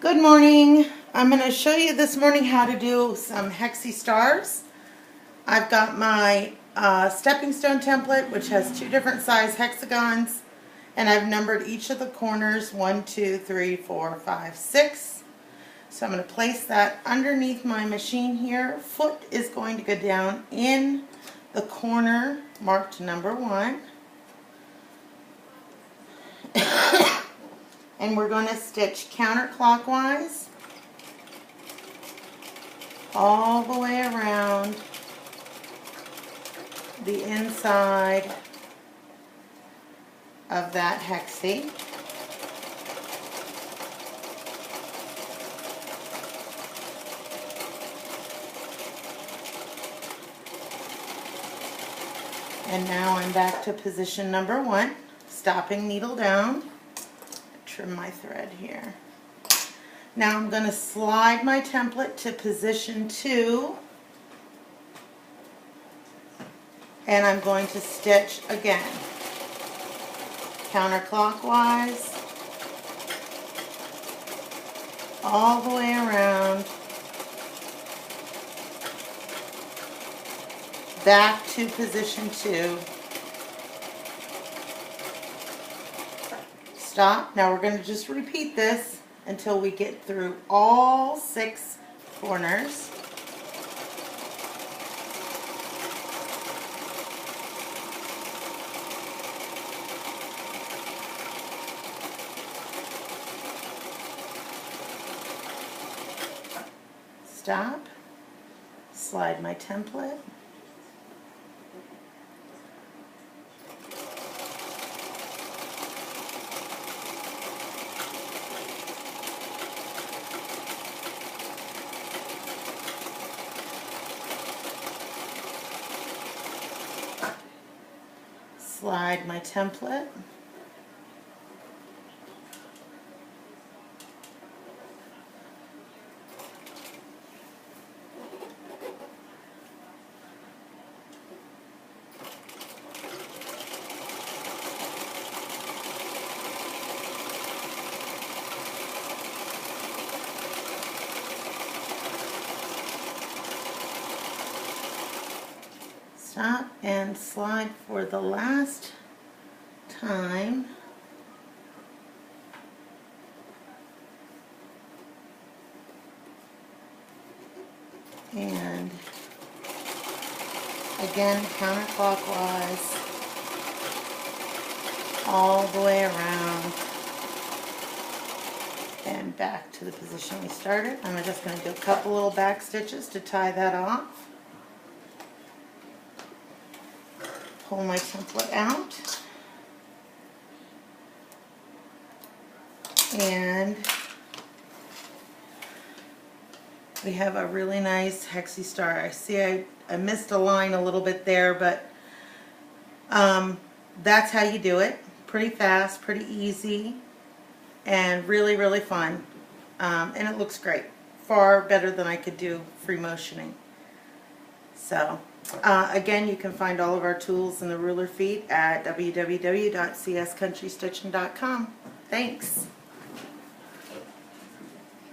Good morning. I'm going to show you this morning how to do some Hexie Stars. I've got my stepping stone template, which has two different size hexagons, and I've numbered each of the corners 1, 2, 3, 4, 5, 6. So I'm going to place that underneath my machine here. Foot is going to go down in the corner marked number 1. And we're going to stitch counterclockwise all the way around the inside of that hexie. And now I'm back to position number 1, stopping needle down. Trim my thread here. Now I'm going to slide my template to position 2, and I'm going to stitch again counterclockwise all the way around back to position 2. Stop. Now we're going to just repeat this until we get through all 6 corners. Stop. Slide my template. Slide my template. Stop and slide for the last time. And again, counterclockwise all the way around and back to the position we started. I'm just going to do a couple little back stitches to tie that off. Pull my template out, and we have a really nice Hexie Star. I see I missed a line a little bit there, but that's how you do it. Pretty fast, pretty easy, and really, really fun. And it looks great. Far better than I could do free motioning. So again, you can find all of our tools in the ruler feet at www.cscountrystitching.com. Thanks.